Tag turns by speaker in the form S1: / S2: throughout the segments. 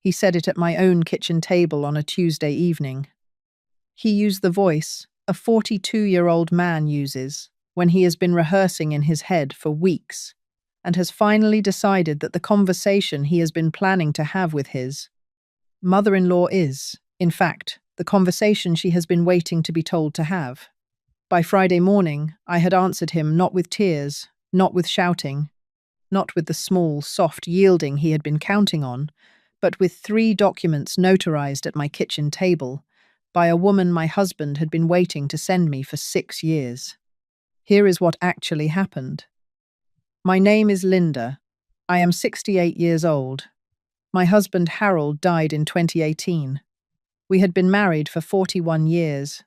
S1: He said it at my own kitchen table on a Tuesday evening. He used the voice a 42-year-old man uses when he has been rehearsing in his head for weeks and has finally decided that the conversation he has been planning to have with his mother-in-law is, in fact, the conversation she has been waiting to be told to have. By Friday morning, I had answered him not with tears, not with shouting, not with the small, soft yielding he had been counting on, but with 3 documents notarized at my kitchen table by a woman my husband had been waiting to send me for 6 years. Here is what actually happened. My name is Linda. I am 68 years old. My husband Harold died in 2018. We had been married for 41 years.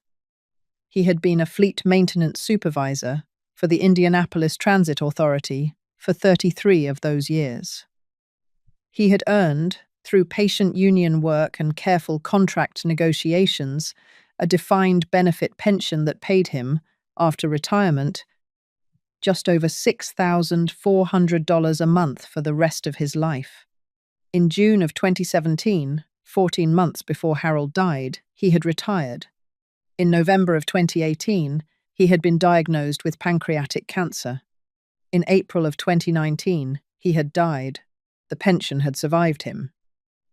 S1: He had been a fleet maintenance supervisor for the Indianapolis Transit Authority for 33 of those years. He had earned, through patient union work and careful contract negotiations, a defined benefit pension that paid him, after retirement, just over $6,400 a month for the rest of his life. In June of 2017, 14 months before Harold died, he had retired. In November of 2018, he had been diagnosed with pancreatic cancer. In April of 2019, he had died. The pension had survived him.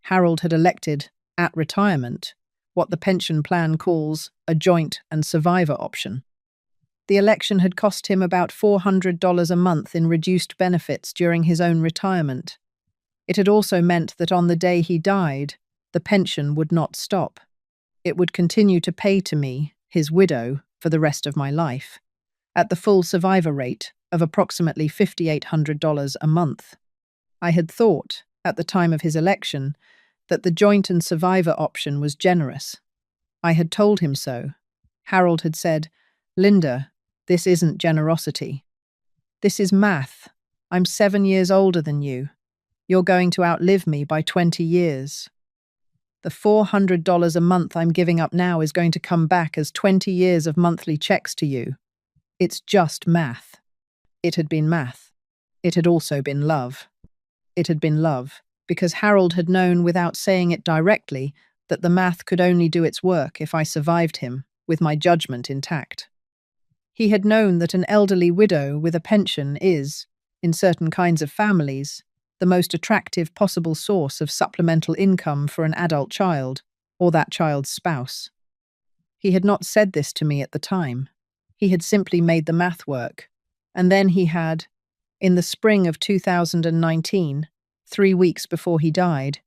S1: Harold had elected, at retirement, what the pension plan calls a joint and survivor option. The election had cost him about $400 a month in reduced benefits during his own retirement. It had also meant that on the day he died, the pension would not stop. It would continue to pay to me, his widow, for the rest of my life, at the full survivor rate of approximately $5,800 a month. I had thought, at the time of his election, that the joint and survivor option was generous. I had told him so. Harold had said, "Linda, this isn't generosity. This is math. I'm 7 years older than you. You're going to outlive me by 20 years. The $400 a month I'm giving up now is going to come back as 20 years of monthly checks to you. It's just math." It had been math. It had also been love. It had been love, because Harold had known without saying it directly that the math could only do its work if I survived him, with my judgment intact. He had known that an elderly widow with a pension is, in certain kinds of families, the most attractive possible source of supplemental income for an adult child, or that child's spouse. He had not said this to me at the time. He had simply made the math work. And then he had, in the spring of 2019, 3 weeks before he died,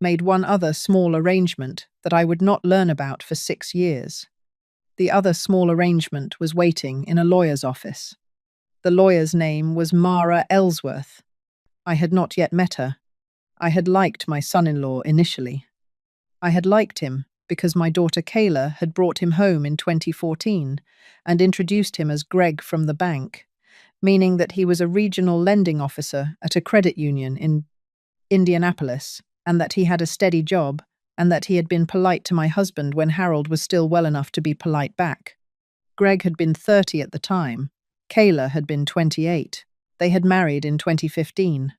S1: made one other small arrangement that I would not learn about for 6 years. The other small arrangement was waiting in a lawyer's office. The lawyer's name was Mara Ellsworth. I had not yet met her. I had liked my son-in-law initially. I had liked him because my daughter Kayla had brought him home in 2014 and introduced him as Greg from the bank, meaning that he was a regional lending officer at a credit union in Indianapolis, and that he had a steady job, and that he had been polite to my husband when Harold was still well enough to be polite back. Greg had been 30 at the time. Kayla had been 28. They had married in 2015.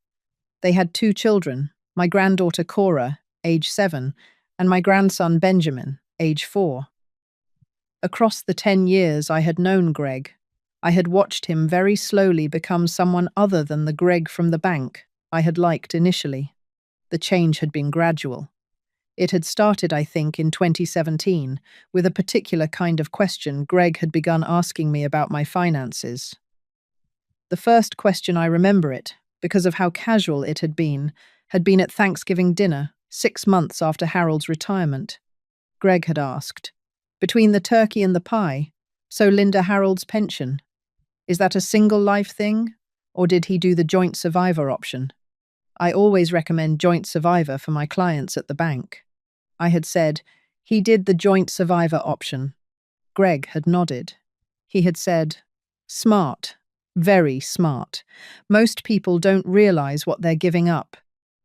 S1: They had 2 children, my granddaughter Cora, age 7, and my grandson Benjamin, age 4. Across the 10 years I had known Greg, I had watched him very slowly become someone other than the Greg from the bank I had liked initially. The change had been gradual. It had started, I think, in 2017, with a particular kind of question Greg had begun asking me about my finances. The first question, I remember it, because of how casual it had been at Thanksgiving dinner, 6 months after Harold's retirement. Greg had asked, "Between the turkey and the pie, so Linda, Harold's pension, is that a single life thing, or did he do the joint survivor option?" I always recommend joint survivor for my clients at the bank. I had said, "He did the joint survivor option." Greg had nodded. He had said, "Smart, very smart. Most people don't realize what they're giving up."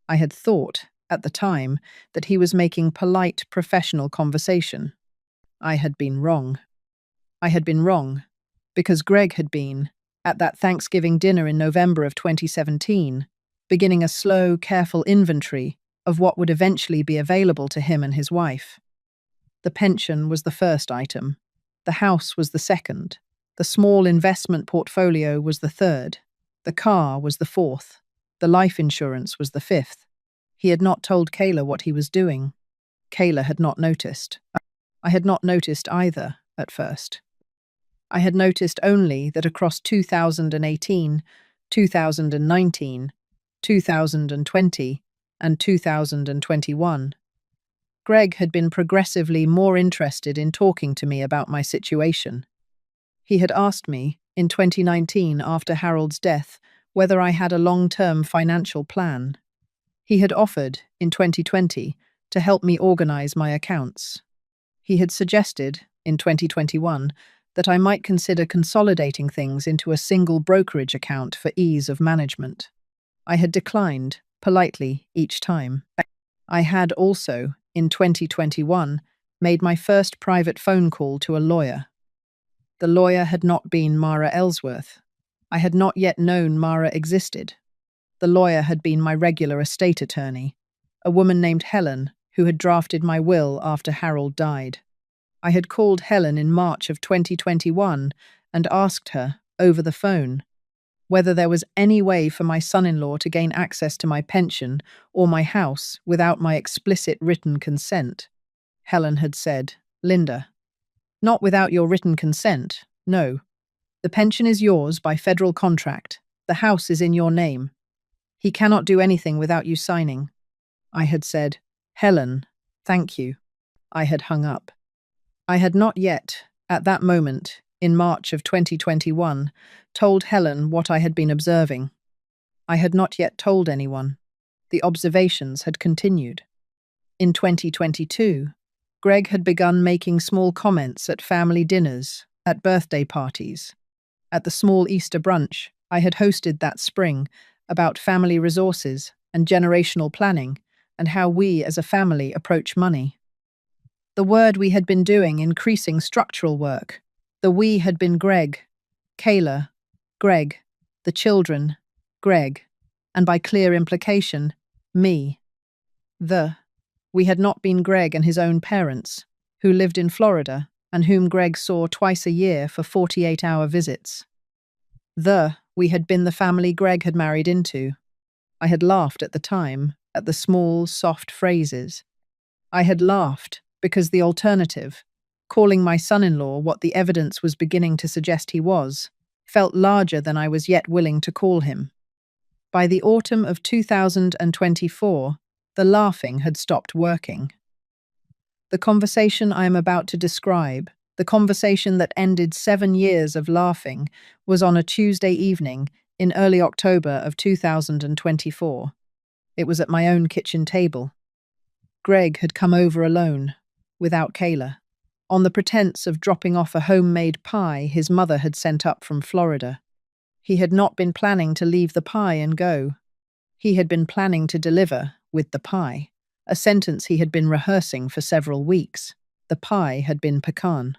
S1: I had thought, at the time, that he was making polite, professional conversation. I had been wrong. I had been wrong, because Greg had been, at that Thanksgiving dinner in November of 2017, beginning a slow, careful inventory of what would eventually be available to him and his wife. The pension was the first item. The house was the second. The small investment portfolio was the third. The car was the fourth. The life insurance was the fifth. He had not told Kayla what he was doing. Kayla had not noticed. I had not noticed either, at first. I had noticed only that across 2018, 2019, 2020, and 2021, Greg had been progressively more interested in talking to me about my situation. He had asked me, in 2019 after Harold's death, whether I had a long-term financial plan. He had offered, in 2020, to help me organize my accounts. He had suggested, in 2021, that I might consider consolidating things into a single brokerage account for ease of management. I had declined, politely, each time. I had also, in 2021, made my first private phone call to a lawyer. The lawyer had not been Mara Ellsworth. I had not yet known Mara existed. The lawyer had been my regular estate attorney, a woman named Helen, who had drafted my will after Harold died. I had called Helen in March of 2021 and asked her, over the phone, whether there was any way for my son-in-law to gain access to my pension or my house without my explicit written consent. Helen had said, "Linda, not without your written consent, no. The pension is yours by federal contract. The house is in your name. He cannot do anything without you signing." I had said, "Helen, thank you." I had hung up. I had not yet, at that moment, in March of 2021, told Helen what I had been observing. I had not yet told anyone. The observations had continued. In 2022, Greg had begun making small comments at family dinners, at birthday parties, at the small Easter brunch I had hosted that spring about family resources and generational planning and how we as a family approach money. The word we had been doing increasing structural work. The we had been Greg, Kayla, Greg, the children, Greg, and by clear implication, me. We had not been Greg and his own parents, who lived in Florida and whom Greg saw twice a year for 48-hour visits. We had been the family Greg had married into. I had laughed at the time, at the small, soft phrases. I had laughed because the alternative, calling my son-in-law what the evidence was beginning to suggest he was, felt larger than I was yet willing to call him. By the autumn of 2024, the laughing had stopped working. The conversation I am about to describe, the conversation that ended 7 years of laughing, was on a Tuesday evening in early October of 2024. It was at my own kitchen table. Greg had come over alone, without Kayla, on the pretense of dropping off a homemade pie his mother had sent up from Florida. He had not been planning to leave the pie and go. He had been planning to deliver with the pie, a sentence he had been rehearsing for several weeks. The pie had been pecan.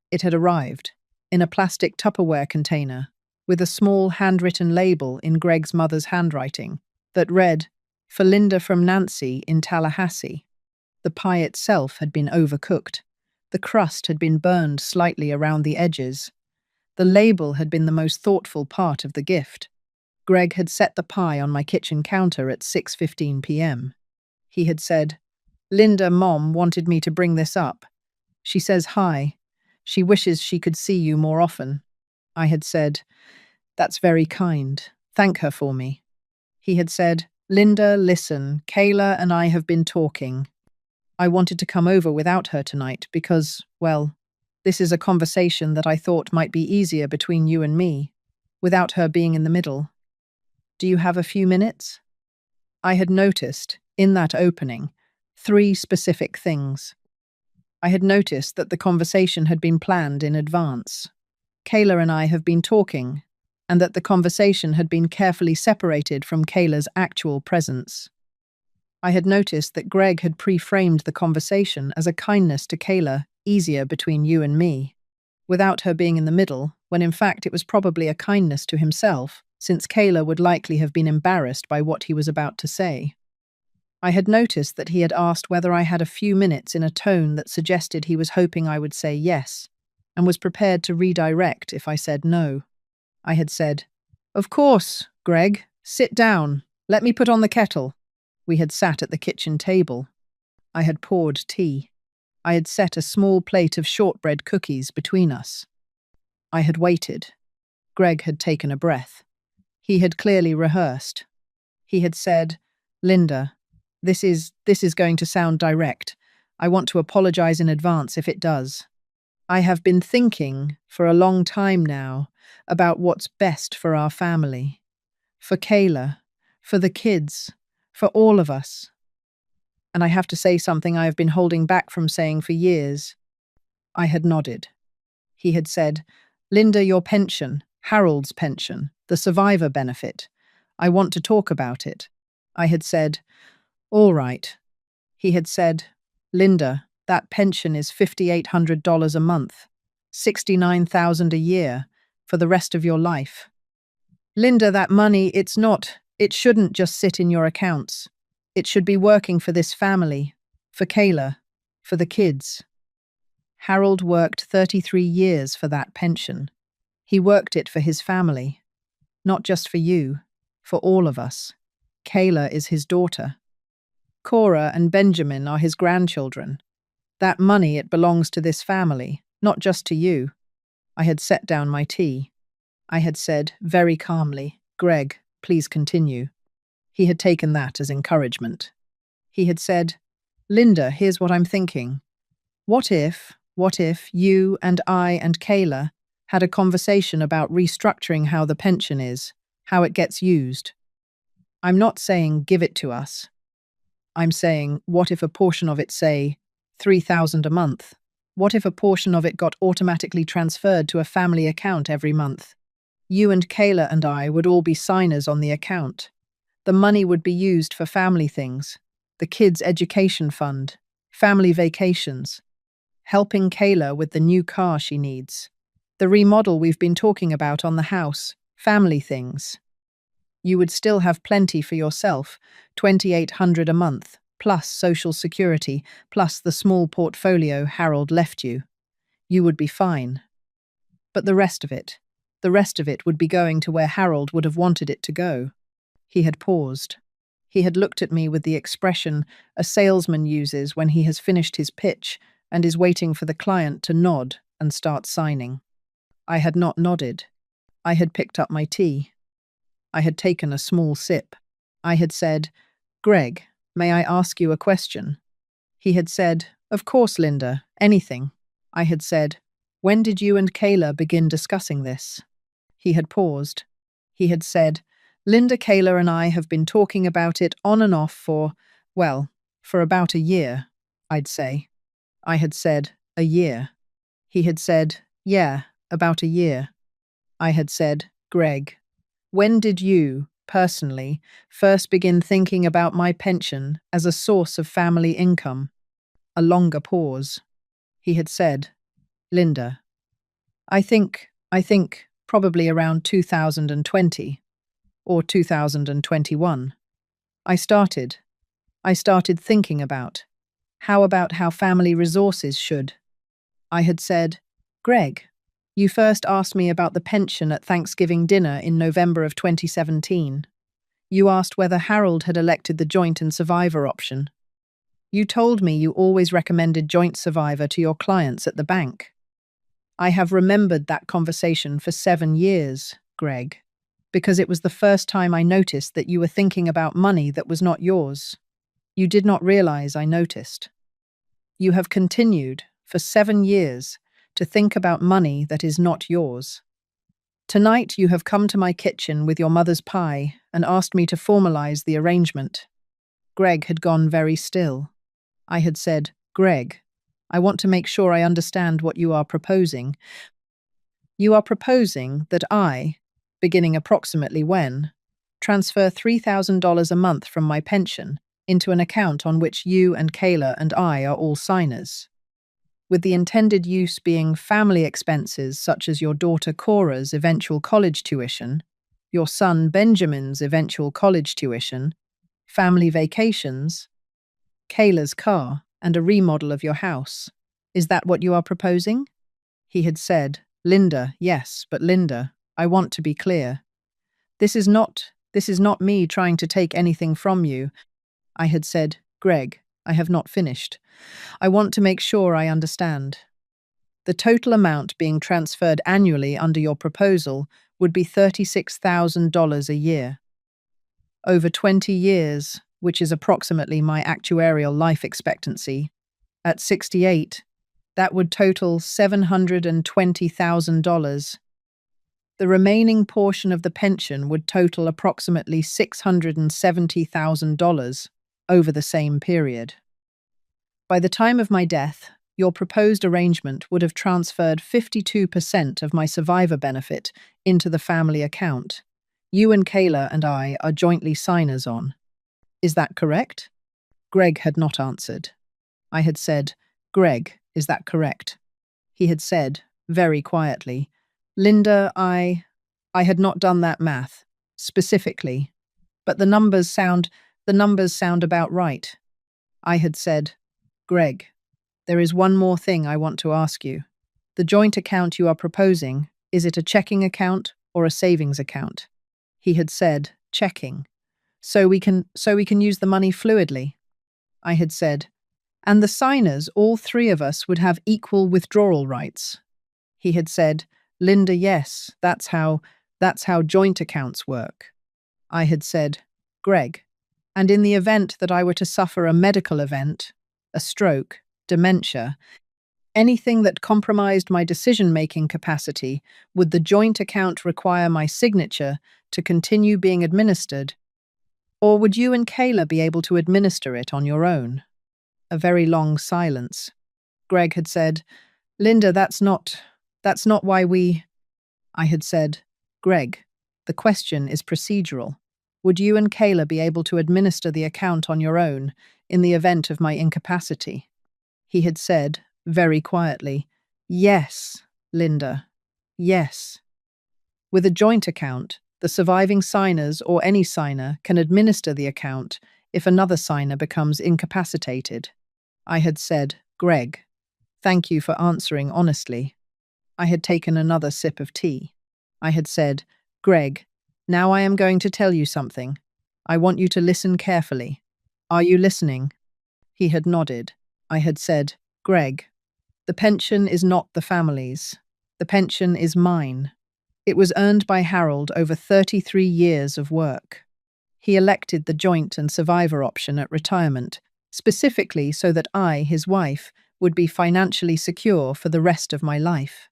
S1: It had arrived, in a plastic Tupperware container, with a small handwritten label in Greg's mother's handwriting that read, "For Linda from Nancy in Tallahassee." The pie itself had been overcooked. The crust had been burned slightly around the edges. The label had been the most thoughtful part of the gift. Greg had set the pie on my kitchen counter at 6:15 p.m. He had said, "Linda, Mom wanted me to bring this up. She says hi. She wishes she could see you more often." I had said, "That's very kind. Thank her for me." He had said, "Linda, listen, Kayla and I have been talking. I wanted to come over without her tonight because, well, this is a conversation that I thought might be easier between you and me, without her being in the middle. Do you have a few minutes?" I had noticed, in that opening, 3 specific things. I had noticed that the conversation had been planned in advance. Kayla and I have been talking, and that the conversation had been carefully separated from Kayla's actual presence. I had noticed that Greg had pre-framed the conversation as a kindness to Kayla, easier between you and me, without her being in the middle, when in fact it was probably a kindness to himself, since Kayla would likely have been embarrassed by what he was about to say. I had noticed that he had asked whether I had a few minutes in a tone that suggested he was hoping I would say yes, and was prepared to redirect if I said no. I had said, "Of course, Greg, sit down. Let me put on the kettle." We had sat at the kitchen table. I had poured tea. I had set a small plate of shortbread cookies between us. I had waited. Greg had taken a breath. He had clearly rehearsed. He had said, "Linda, this is going to sound direct. I want to apologize in advance if it does. I have been thinking for a long time now about what's best for our family, for Kayla, for the kids, for all of us. And I have to say something I have been holding back from saying for years." I had nodded. He had said, "Linda, your pension, Harold's pension, the survivor benefit. I want to talk about it." I had said, "All right." He had said, "Linda, that pension is $5,800 a month, $69,000 a year, for the rest of your life. Linda, that money, it shouldn't just sit in your accounts. It should be working for this family, for Kayla, for the kids." Harold worked 33 years for that pension. He worked it for his family, not just for you, for all of us. Kayla is his daughter. Cora and Benjamin are his grandchildren. That money, it belongs to this family, not just to you. I had set down my tea. I had said, very calmly, "Greg, please continue." He had taken that as encouragement. He had said, "Linda, here's what I'm thinking. What if you and I and Kayla had a conversation about restructuring how the pension is, how it gets used? I'm not saying give it to us. I'm saying, what if a portion of it, say, $3,000 a month? What if a portion of it got automatically transferred to a family account every month? You and Kayla and I would all be signers on the account. The money would be used for family things, the kids' education fund, family vacations, helping Kayla with the new car she needs, the remodel we've been talking about on the house, family things. You would still have plenty for yourself, $2,800 a month, plus Social Security, plus the small portfolio Harold left you. You would be fine. But the rest of it would be going to where Harold would have wanted it to go." He had paused. He had looked at me with the expression a salesman uses when he has finished his pitch and is waiting for the client to nod and start signing. I had not nodded. I had picked up my tea. I had taken a small sip. I had said, "Greg, may I ask you a question?" He had said, "Of course, Linda, anything." I had said, "When did you and Kayla begin discussing this?" He had paused. He had said, "Linda, Kayla and I have been talking about it on and off for about a year, I'd say." I had said, "A year." He had said, "Yeah, about a year." I had said, "Greg, when did you, personally, first begin thinking about my pension as a source of family income?" A longer pause. He had said, "Linda, I think probably around 2020 or 2021. I started thinking about how family resources should." I had said, "Greg, you first asked me about the pension at Thanksgiving dinner in November of 2017. You asked whether Harold had elected the joint and survivor option. You told me you always recommended joint survivor to your clients at the bank. I have remembered that conversation for 7 years, Greg, because it was the first time I noticed that you were thinking about money that was not yours. You did not realize I noticed. You have continued, for 7 years, to think about money that is not yours. Tonight you have come to my kitchen with your mother's pie and asked me to formalize the arrangement." Greg had gone very still. I had said, "Greg, I want to make sure I understand what you are proposing. You are proposing that I, beginning approximately when, transfer $3,000 a month from my pension into an account on which you and Kayla and I are all signers, with the intended use being family expenses such as your daughter Cora's eventual college tuition, your son Benjamin's eventual college tuition, family vacations, Kayla's car, and a remodel of your house. Is that what you are proposing? He had said, Linda, yes, but Linda, I want to be clear. This is not me trying to take anything from you. I had said, Greg, I have not finished. I want to make sure I understand. The total amount being transferred annually under your proposal would be $36,000 a year. Over 20 years, which is approximately my actuarial life expectancy, at 68, that would total $720,000. The remaining portion of the pension would total approximately $670,000 over the same period. By the time of my death, your proposed arrangement would have transferred 52% of my survivor benefit into the family account. You and Kayla and I are jointly signers on. Is that correct? Greg had not answered. I had said, Greg, is that correct? He had said, very quietly, Linda, I had not done that math, specifically, but the numbers sound about right. I had said, Greg, there is one more thing I want to ask you. The joint account you are proposing, is it a checking account or a savings account? He had said, checking. So we can use the money fluidly. I had said, and the signers, all three of us, would have equal withdrawal rights. He had said, Linda, yes, that's how joint accounts work. I had said, Greg, and in the event that I were to suffer a medical event, a stroke, dementia, anything that compromised my decision-making capacity, would the joint account require my signature to continue being administered? Or would you and Kayla be able to administer it on your own? A very long silence. Greg had said, Linda, that's not why we... I had said, Greg, the question is procedural. Would you and Kayla be able to administer the account on your own in the event of my incapacity? He had said, very quietly, yes, Linda, yes. With a joint account, the surviving signers or any signer can administer the account if another signer becomes incapacitated. I had said, Greg, thank you for answering honestly. I had taken another sip of tea. I had said, Greg, now I am going to tell you something. I want you to listen carefully. Are you listening? He had nodded. I had said, Greg, the pension is not the family's. The pension is mine. It was earned by Harold over 33 years of work. He elected the joint and survivor option at retirement, specifically so that I, his wife, would be financially secure for the rest of my life.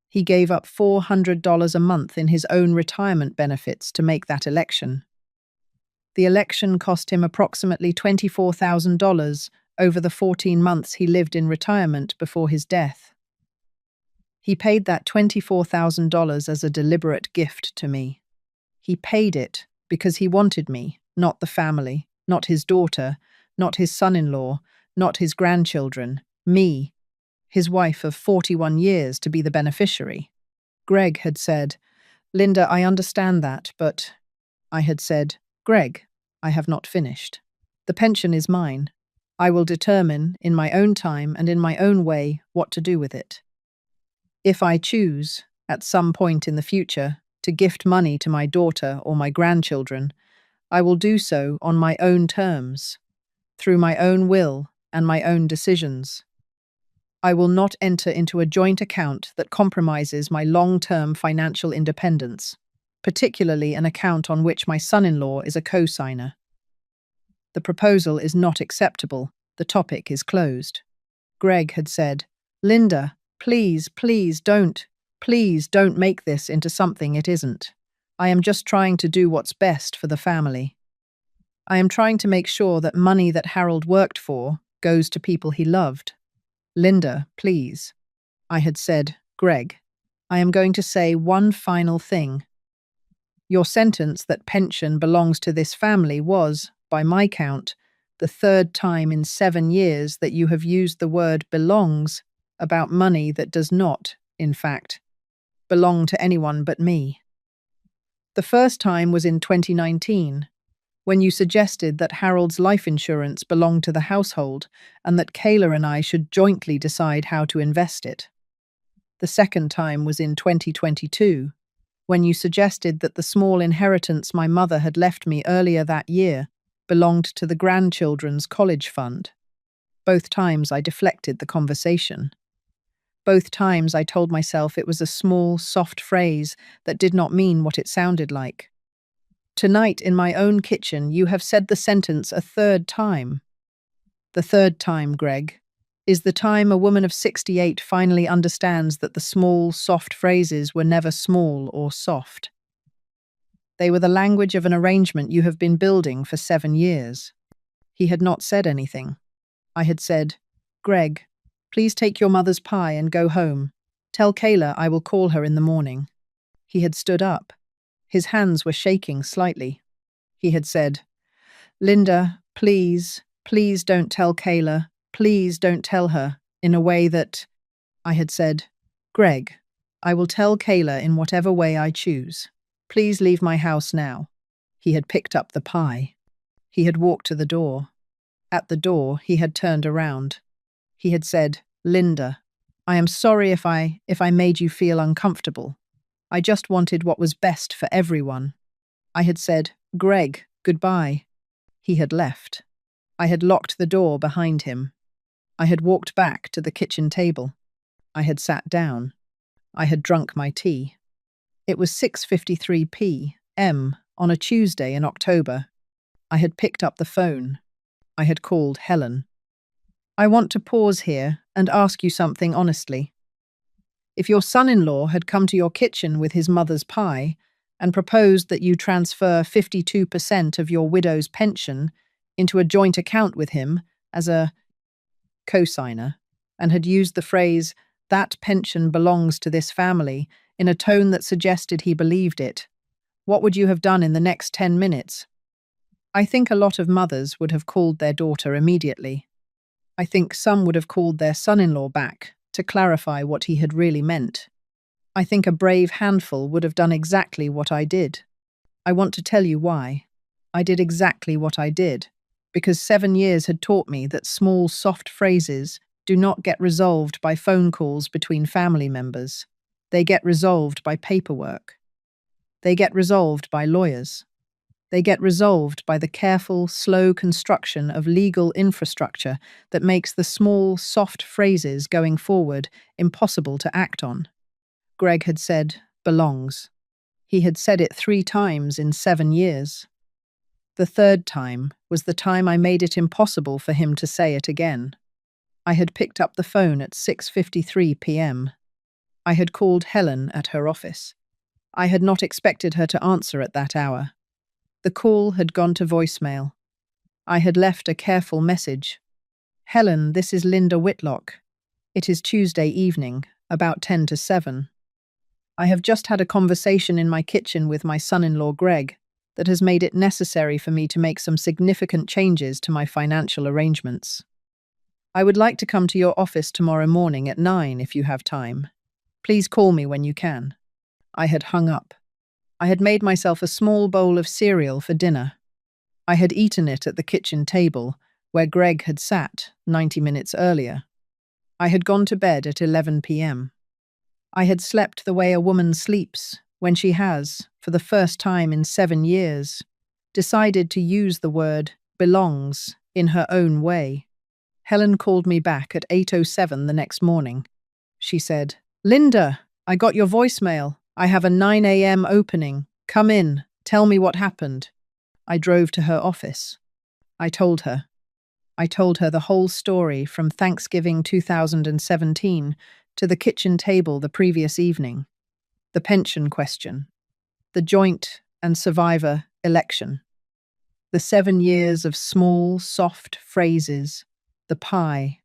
S1: He gave up $400 a month in his own retirement benefits to make that election. The election cost him approximately $24,000 over the 14 months he lived in retirement before his death. He paid that $24,000 as a deliberate gift to me. He paid it because he wanted me, not the family, not his daughter, not his son-in-law, not his grandchildren, me, his wife of 41 years, to be the beneficiary. Greg had said, Linda, I understand that, but... I had said, Greg, I have not finished. The pension is mine. I will determine, in my own time and in my own way, what to do with it. If I choose, at some point in the future, to gift money to my daughter or my grandchildren, I will do so on my own terms, through my own will and my own decisions. I will not enter into a joint account that compromises my long-term financial independence, particularly an account on which my son-in-law is a co-signer. The proposal is not acceptable. The topic is closed. Greg had said, Linda, please don't make this into something it isn't. I am just trying to do what's best for the family. I am trying to make sure that money that Harold worked for goes to people he loved. Linda, please. I had said, Greg, I am going to say one final thing. Your sentence that pension belongs to this family was, by my count, the third time in 7 years that you have used the word belongs about money that does not, in fact, belong to anyone but me. The first time was in 2019, when you suggested that Harold's life insurance belonged to the household and that Kayla and I should jointly decide how to invest it. The second time was in 2022, when you suggested that the small inheritance my mother had left me earlier that year belonged to the grandchildren's college fund. Both times I deflected the conversation. Both times I told myself it was a small, soft phrase that did not mean what it sounded like. Tonight, in my own kitchen, you have said the sentence a third time. The third time, Greg, is the time a woman of 68 finally understands that the small, soft phrases were never small or soft. They were the language of an arrangement you have been building for 7 years. He had not said anything. I had said, Greg, please take your mother's pie and go home. Tell Kayla I will call her in the morning. He had stood up. His hands were shaking slightly. He had said, Linda, please don't tell Kayla. Please don't tell her, in a way that... I had said, Greg, I will tell Kayla in whatever way I choose. Please leave my house now. He had picked up the pie. He had walked to the door. At the door, he had turned around. He had said, Linda, I am sorry if I made you feel uncomfortable. I just wanted what was best for everyone. I had said, Greg, goodbye. He had left. I had locked the door behind him. I had walked back to the kitchen table. I had sat down. I had drunk my tea. It was 6:53 p.m. on a Tuesday in October. I had picked up the phone. I had called Helen. I want to pause here and ask you something honestly. If your son-in-law had come to your kitchen with his mother's pie and proposed that you transfer 52% of your widow's pension into a joint account with him as a co-signer, and had used the phrase, that pension belongs to this family, in a tone that suggested he believed it, what would you have done in the next 10 minutes? I think a lot of mothers would have called their daughter immediately. I think some would have called their son-in-law back to clarify what he had really meant. I think a brave handful would have done exactly what I did. I want to tell you why. I did exactly what I did, because 7 years had taught me that small, soft phrases do not get resolved by phone calls between family members. They get resolved by paperwork. They get resolved by lawyers. They get resolved by the careful, slow construction of legal infrastructure that makes the small, soft phrases going forward impossible to act on. Greg had said, belongs. He had said it 3 times in 7 years. The third time was the time I made it impossible for him to say it again. I had picked up the phone at 6:53 p.m. I had called Helen at her office. I had not expected her to answer at that hour. The call had gone to voicemail. I had left a careful message. Helen, this is Linda Whitlock. It is Tuesday evening, about 10 to 7. I have just had a conversation in my kitchen with my son-in-law Greg that has made it necessary for me to make some significant changes to my financial arrangements. I would like to come to your office tomorrow morning at 9 if you have time. Please call me when you can. I had hung up. I had made myself a small bowl of cereal for dinner. I had eaten it at the kitchen table, where Greg had sat 90 minutes earlier. I had gone to bed at 11 p.m. I had slept the way a woman sleeps when she has, for the first time in 7 years, decided to use the word belongs in her own way. Helen called me back at 8:07 the next morning. She said, Linda, I got your voicemail. I have a 9 a.m. opening. Come in. Tell me what happened. I drove to her office. I told her the whole story from Thanksgiving 2017 to the kitchen table the previous evening, the pension question, the joint and survivor election, the 7 years of small, soft phrases, the pie,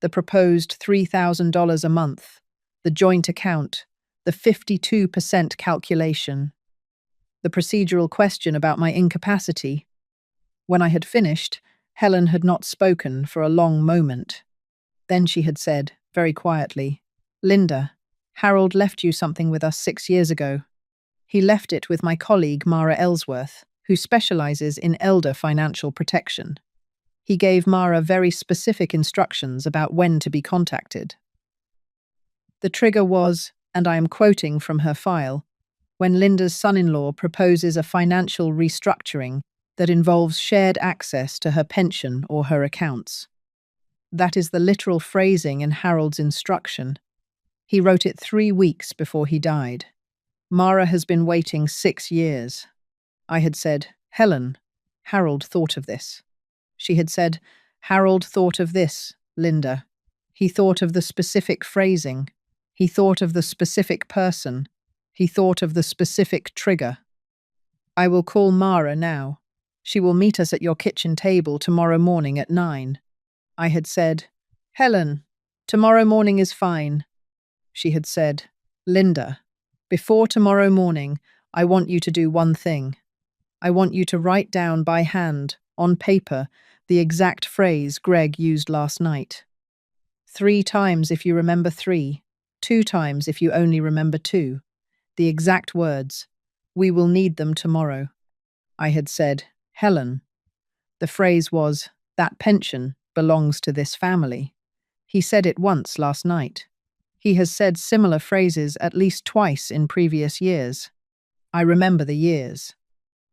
S1: the proposed $3,000 a month, the joint account, the 52% calculation, the procedural question about my incapacity. When I had finished, Helen had not spoken for a long moment. Then she had said, very quietly, Linda, Harold left you something with us 6 years ago. He left it with my colleague Mara Ellsworth, who specializes in elder financial protection. He gave Mara very specific instructions about when to be contacted. The trigger was, and I am quoting from her file, when Linda's son-in-law proposes a financial restructuring that involves shared access to her pension or her accounts. That is the literal phrasing in Harold's instruction. He wrote it 3 weeks before he died. Mara has been waiting 6 years. I had said, Helen, Harold thought of this. She had said, Harold thought of this, Linda. He thought of the specific phrasing. He thought of the specific person. He thought of the specific trigger. I will call Mara now. She will meet us at your kitchen table tomorrow morning at 9. I had said, Helen, tomorrow morning is fine. She had said, Linda, before tomorrow morning, I want you to do one thing. I want you to write down by hand, on paper, the exact phrase Greg used last night. 3 times if you remember 3, 2 times if you only remember 2. The exact words. We will need them tomorrow. I had said, Helen. The phrase was, that pension belongs to this family. He said it once last night. He has said similar phrases at least twice in previous years. I remember the years.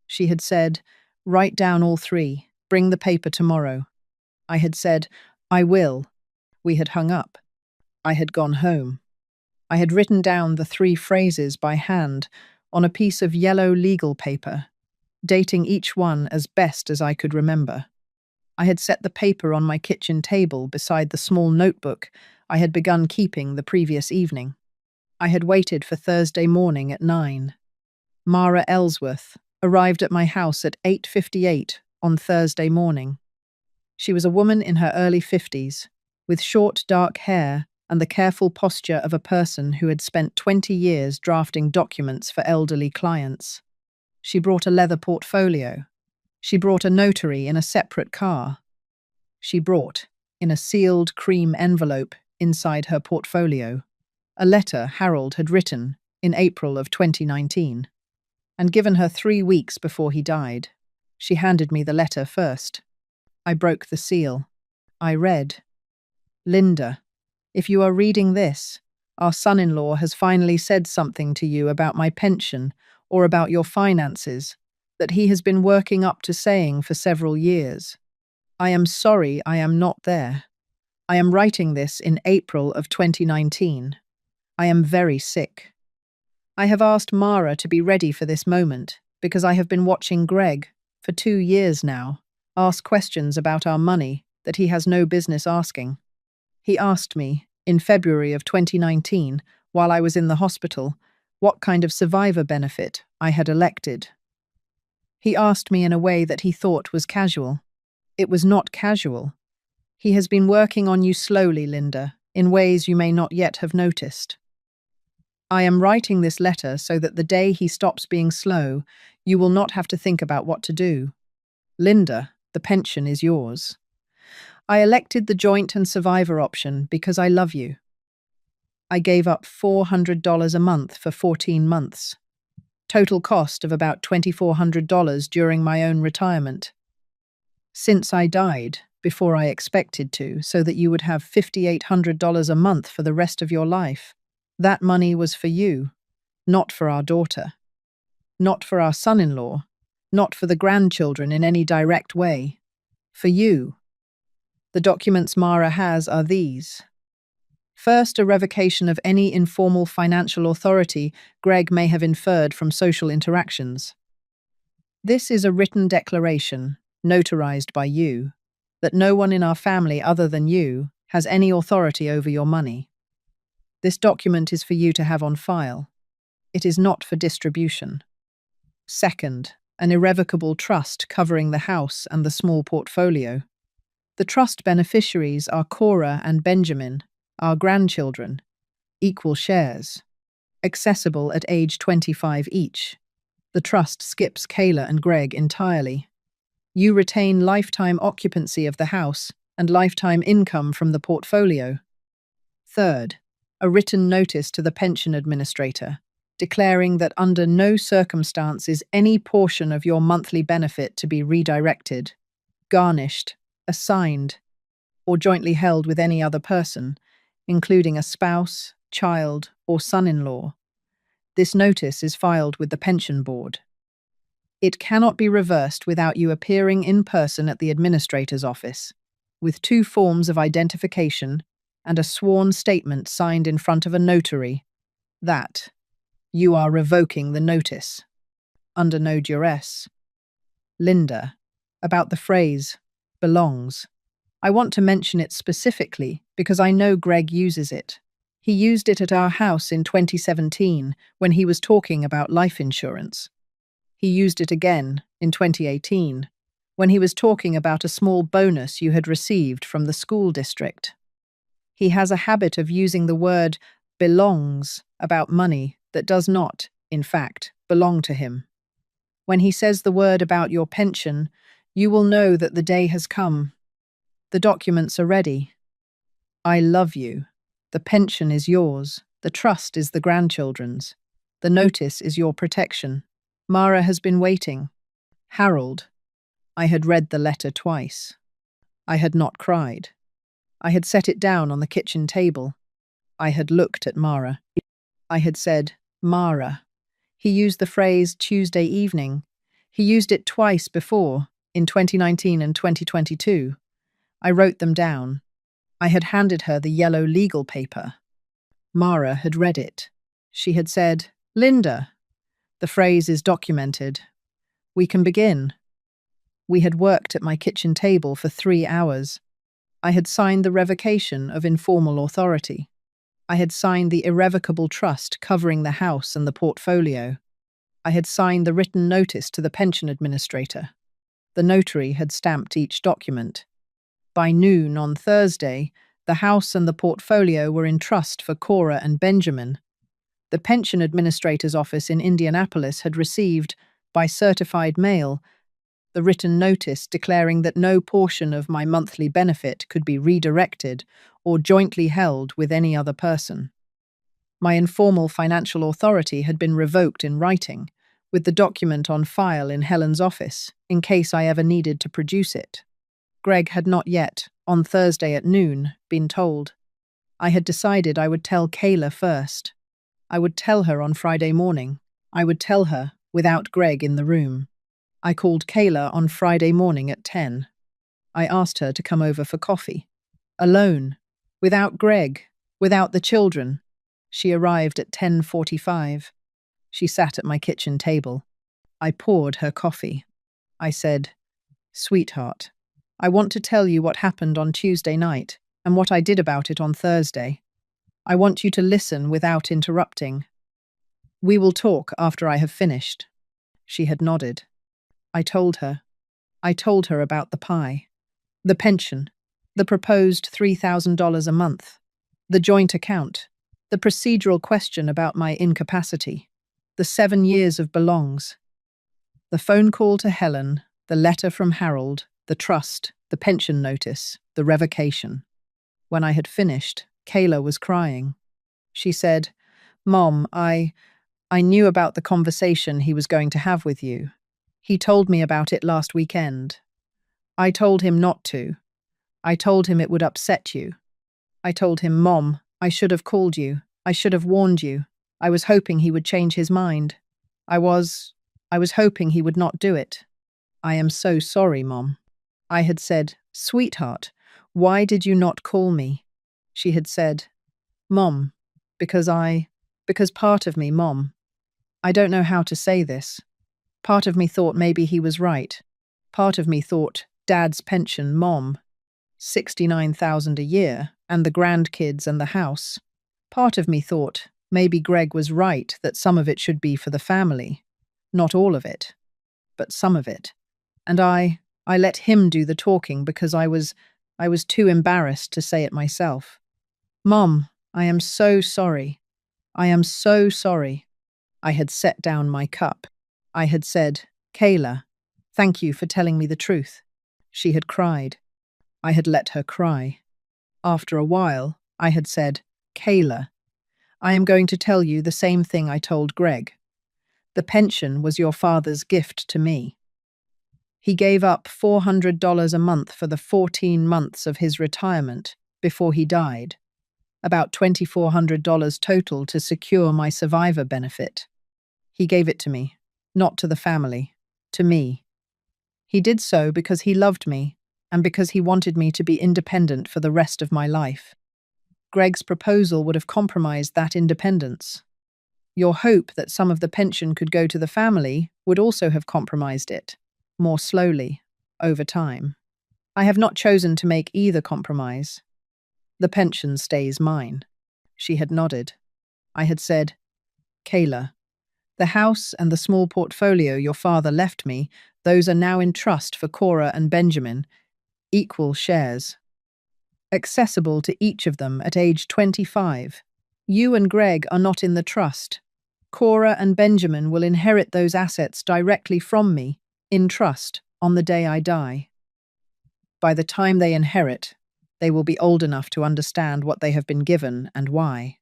S1: She had said, write down all 3, bring the paper tomorrow. I had said, I will. We had hung up. I had gone home. I had written down the 3 phrases by hand on a piece of yellow legal paper, dating each one as best as I could remember. I had set the paper on my kitchen table beside the small notebook I had begun keeping the previous evening. I had waited for Thursday morning at 9. Mara Ellsworth arrived at my house at 8:58 on Thursday morning. She was a woman in her early 50s, with short dark hair and the careful posture of a person who had spent 20 years drafting documents for elderly clients. She brought a leather portfolio. She brought a notary in a separate car. She brought, in a sealed cream envelope inside her portfolio, a letter Harold had written in April of 2019, and given her 3 weeks before he died. She handed me the letter first. I broke the seal. I read, Linda, if you are reading this, our son-in-law has finally said something to you about my pension or about your finances that he has been working up to saying for several years. I am sorry I am not there. I am writing this in April of 2019. I am very sick. I have asked Mara to be ready for this moment because I have been watching Greg, for 2 years now, ask questions about our money that he has no business asking. He asked me, in February of 2019, while I was in the hospital, what kind of survivor benefit I had elected. He asked me in a way that he thought was casual. It was not casual. He has been working on you slowly, Linda, in ways you may not yet have noticed. I am writing this letter so that the day he stops being slow, you will not have to think about what to do. Linda, the pension is yours. I elected the joint and survivor option because I love you. I gave up $400 a month for 14 months. Total cost of about $2,400 during my own retirement. Since I died, before I expected to, so that you would have $5,800 a month for the rest of your life, that money was for you, not for our daughter, not for our son-in-law, not for the grandchildren in any direct way, for you. The documents Mara has are these. First, a revocation of any informal financial authority Greg may have inferred from social interactions. This is a written declaration, notarized by you, that no one in our family other than you has any authority over your money. This document is for you to have on file. It is not for distribution. Second, an irrevocable trust covering the house and the small portfolio. The trust beneficiaries are Cora and Benjamin, our grandchildren, equal shares, accessible at age 25 each. The trust skips Kayla and Greg entirely. You retain lifetime occupancy of the house and lifetime income from the portfolio. Third, a written notice to the pension administrator, declaring that under no circumstance is any portion of your monthly benefit to be redirected, garnished, assigned, or jointly held with any other person, including a spouse, child, or son-in-law. This notice is filed with the pension board. It cannot be reversed without you appearing in person at the administrator's office, with 2 forms of identification and a sworn statement signed in front of a notary that you are revoking the notice, under no duress. Linda, about the phrase, belongs. I want to mention it specifically because I know Greg uses it. He used it at our house in 2017 when he was talking about life insurance. He used it again in 2018 when he was talking about a small bonus you had received from the school district. He has a habit of using the word belongs about money that does not, in fact, belong to him. When he says the word about your pension, you will know that the day has come. The documents are ready. I love you. The pension is yours. The trust is the grandchildren's. The notice is your protection. Mara has been waiting. Harold. I had read the letter twice. I had not cried. I had set it down on the kitchen table. I had looked at Mara. I had said, Mara. He used the phrase Tuesday evening. He used it twice before, in 2019 and 2022. I wrote them down. I had handed her the yellow legal paper. Mara had read it. She had said, Linda. The phrase is documented. We can begin. We had worked at my kitchen table for 3 hours. I had signed the revocation of informal authority. I had signed the irrevocable trust covering the house and the portfolio. I had signed the written notice to the pension administrator. The notary had stamped each document. By noon on Thursday, the house and the portfolio were in trust for Cora and Benjamin. The pension administrator's office in Indianapolis had received, by certified mail, the written notice declaring that no portion of my monthly benefit could be redirected or jointly held with any other person. My informal financial authority had been revoked in writing, with the document on file in Helen's office, in case I ever needed to produce it. Greg had not yet, on Thursday at noon, been told. I had decided I would tell Kayla first. I would tell her on Friday morning. I would tell her without Greg in the room. I called Kayla on Friday morning at 10. I asked her to come over for coffee. Alone, without Greg, without the children. She arrived at 10:45. She sat at my kitchen table. I poured her coffee. I said, Sweetheart, I want to tell you what happened on Tuesday night and what I did about it on Thursday. I want you to listen without interrupting. We will talk after I have finished. She had nodded. I told her. I told her about the pie, the pension, the proposed $3,000 a month, the joint account, the procedural question about my incapacity, the 7 years of belongs, the phone call to Helen, the letter from Harold, the trust, the pension notice, the revocation. When I had finished, Kayla was crying. She said, Mom, I knew about the conversation he was going to have with you. He told me about it last weekend. I told him not to. I told him it would upset you. I told him, Mom, I should have called you. I should have warned you. I was hoping he would change his mind. I was hoping he would not do it. I am so sorry, Mom. I had said, Sweetheart, why did you not call me? She had said, Mom, because part of me, Mom. I don't know how to say this. Part of me thought maybe he was right. Part of me thought, Dad's pension, Mom, $69,000 a year, and the grandkids and the house. Part of me thought, maybe Greg was right that some of it should be for the family. Not all of it, but some of it. And I let him do the talking because I was too embarrassed to say it myself. Mom, I am so sorry. I am so sorry. I had set down my cup. I had said, Kayla, thank you for telling me the truth. She had cried. I had let her cry. After a while, I had said, Kayla, I am going to tell you the same thing I told Greg. The pension was your father's gift to me. He gave up $400 a month for the 14 months of his retirement before he died, about $2,400 total to secure my survivor benefit. He gave it to me, not to the family, to me. He did so because he loved me and because he wanted me to be independent for the rest of my life. Greg's proposal would have compromised that independence. Your hope that some of the pension could go to the family would also have compromised it, more slowly, over time. I have not chosen to make either compromise. The pension stays mine. She had nodded. I had said, Kayla, the house and the small portfolio your father left me, those are now in trust for Cora and Benjamin, equal shares. Accessible to each of them at age 25. You and Greg are not in the trust. Cora and Benjamin will inherit those assets directly from me, in trust, on the day I die. By the time they inherit, they will be old enough to understand what they have been given and why.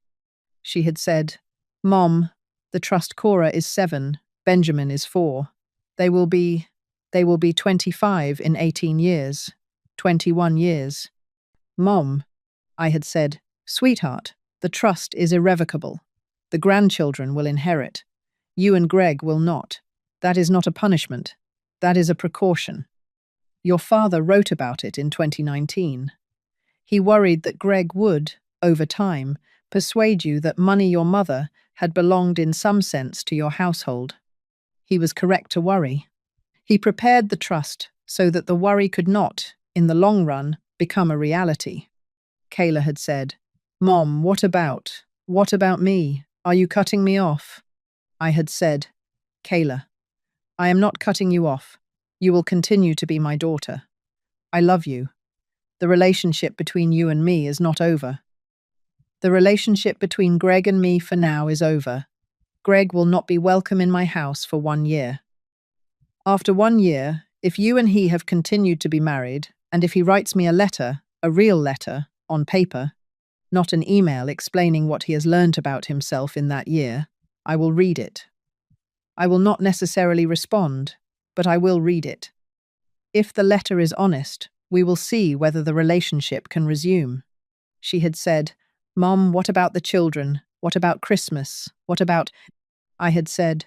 S1: She had said, Mom, the trust Cora is 7, Benjamin is 4. They will be 25 in 18 years, 21 years. Mom, I had said, sweetheart, the trust is irrevocable. The grandchildren will inherit. You and Greg will not. That is not a punishment. That is a precaution. Your father wrote about it in 2019. He worried that Greg would, over time, persuade you that money your mother had belonged in some sense to your household. He was correct to worry. He prepared the trust so that the worry could not, in the long run, become a reality. Kayla had said, Mom, what about? What about me? Are you cutting me off? I had said, Kayla, I am not cutting you off. You will continue to be my daughter. I love you. The relationship between you and me is not over. The relationship between Greg and me for now is over. Greg will not be welcome in my house for 1 year. After 1 year, if you and he have continued to be married, and if he writes me a letter, a real letter, on paper, not an email explaining what he has learnt about himself in that year, I will read it. I will not necessarily respond, but I will read it. If the letter is honest, we will see whether the relationship can resume. She had said, Mom, what about the children? What about Christmas? What about... I had said,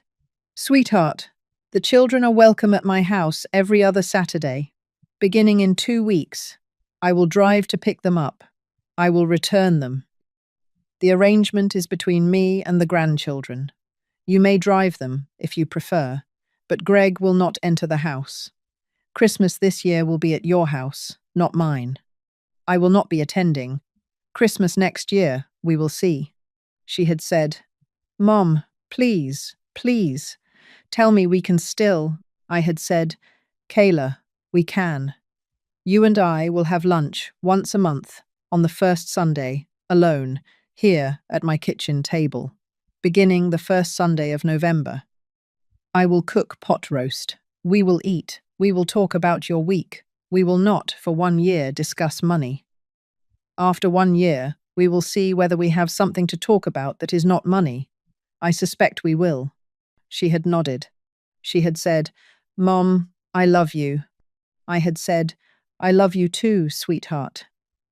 S1: Sweetheart, the children are welcome at my house every other Saturday. Beginning in 2 weeks, I will drive to pick them up. I will return them. The arrangement is between me and the grandchildren. You may drive them, if you prefer, but Greg will not enter the house. Christmas this year will be at your house, not mine. I will not be attending. Christmas next year, we will see. She had said, Mom, please, please, tell me we can still. I had said, Kayla, we can. You and I will have lunch once a month, on the first Sunday, alone, here at my kitchen table, beginning the first Sunday of November. I will cook pot roast. We will eat. We will talk about your week. We will not, for 1 year, discuss money. After 1 year, we will see whether we have something to talk about that is not money. I suspect we will. She had nodded. She had said, Mom, I love you. I had said, I love you too, sweetheart.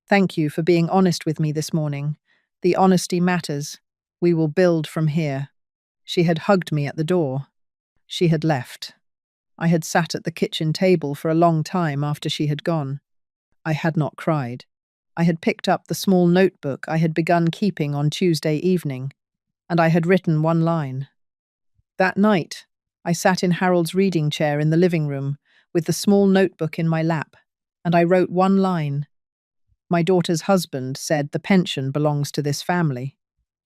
S1: Thank you for being honest with me this morning. The honesty matters. We will build from here. She had hugged me at the door. She had left. I had sat at the kitchen table for a long time after she had gone. I had not cried. I had picked up the small notebook I had begun keeping on Tuesday evening, and I had written 1 line. That night, I sat in Harold's reading chair in the living room with the small notebook in my lap, and I wrote 1 line. My daughter's husband said the pension belongs to this family.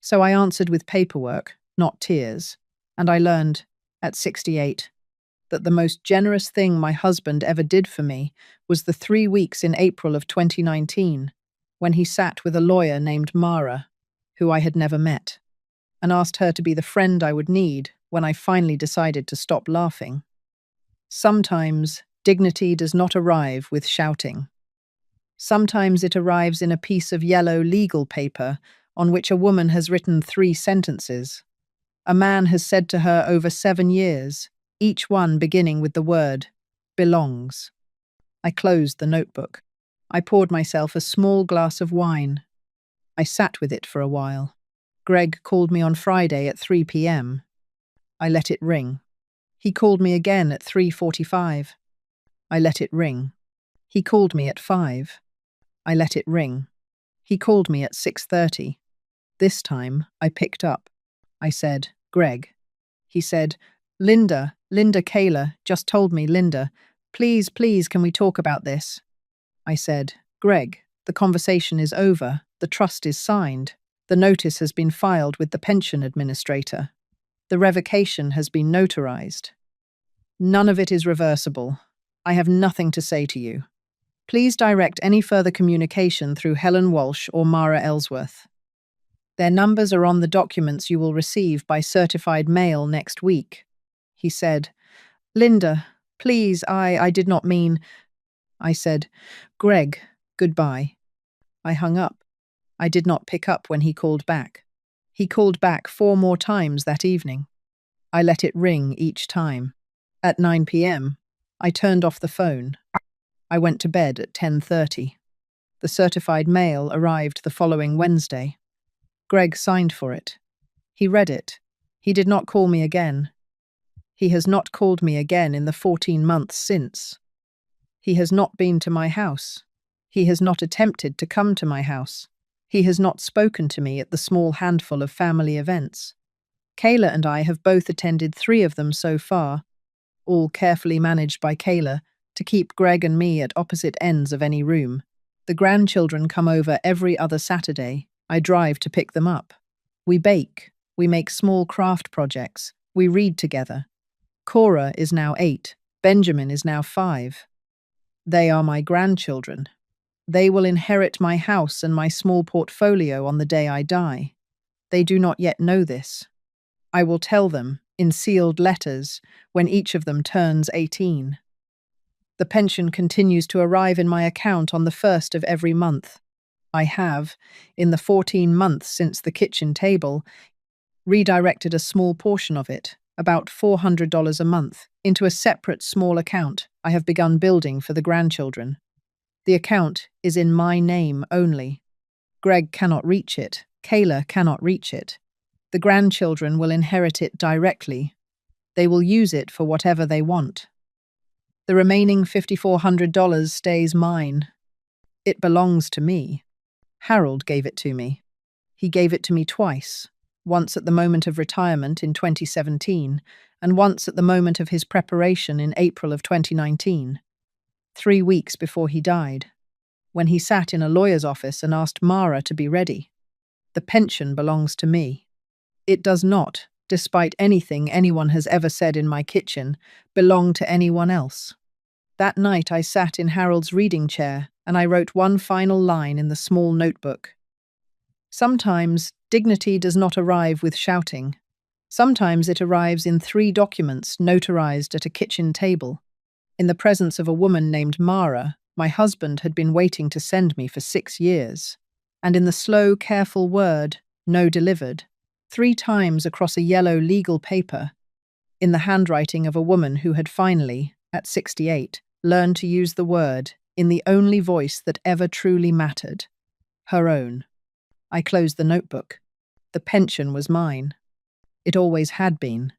S1: So I answered with paperwork, not tears, and I learned, at 68, that the most generous thing my husband ever did for me was the 3 weeks in April of 2019, when he sat with a lawyer named Mara, who I had never met, and asked her to be the friend I would need when I finally decided to stop laughing. Sometimes dignity does not arrive with shouting. Sometimes it arrives in a piece of yellow legal paper on which a woman has written 3 sentences. A man has said to her over 7 years, each one beginning with the word belongs. I closed the notebook. I poured myself a small glass of wine. I sat with it for a while. Greg called me on Friday at 3 p.m. I let it ring. He called me again at 3:45. I let it ring. He called me at 5. I let it ring. He called me at 6:30. This time, I picked up. I said, "Greg." He said, Linda Kayla just told me, Linda, please, can we talk about this?" I said, "Greg, the conversation is over. The trust is signed. The notice has been filed with the pension administrator. The revocation has been notarized. None of it is reversible. I have nothing to say to you. Please direct any further communication through Helen Walsh or Mara Ellsworth. Their numbers are on the documents you will receive by certified mail next week." He said, "Linda, please, I did not mean..." I said, "Greg, goodbye." I hung up. I did not pick up when he called back. He called back 4 more times that evening. I let it ring each time. At 9 p.m., I turned off the phone. I went to bed at 10:30. The certified mail arrived the following Wednesday. Greg signed for it. He read it. He did not call me again. He has not called me again in the 14 months since. He has not been to my house. He has not attempted to come to my house. He has not spoken to me at the small handful of family events. Kayla and I have both attended 3 of them so far, all carefully managed by Kayla to keep Greg and me at opposite ends of any room. The grandchildren come over every other Saturday. I drive to pick them up. We bake. We make small craft projects. We read together. Cora is now 8. Benjamin is now 5. They are my grandchildren. They will inherit my house and my small portfolio on the day I die. They do not yet know this. I will tell them, in sealed letters, when each of them turns 18. The pension continues to arrive in my account on the 1st of every month. I have, in the 14 months since the kitchen table, redirected a small portion of it, about $400 a month, into a separate small account I have begun building for the grandchildren. The account is in my name only. Greg cannot reach it. Kayla cannot reach it. The grandchildren will inherit it directly. They will use it for whatever they want. The remaining $5,400 stays mine. It belongs to me. Harold gave it to me. He gave it to me twice, once at the moment of retirement in 2017, and once at the moment of his preparation in April of 2019, 3 weeks before he died, when he sat in a lawyer's office and asked Mara to be ready. The pension belongs to me. It does not, despite anything anyone has ever said in my kitchen, belong to anyone else. That night I sat in Harold's reading chair and I wrote one final line in the small notebook. Sometimes dignity does not arrive with shouting. Sometimes it arrives in 3 documents notarized at a kitchen table. In the presence of a woman named Mara, my husband had been waiting to send me for 6 years. And in the slow, careful word, "no delivered," 3 times across a yellow legal paper, in the handwriting of a woman who had finally, at 68, learned to use the word in the only voice that ever truly mattered, her own. I closed the notebook. The pension was mine. It always had been.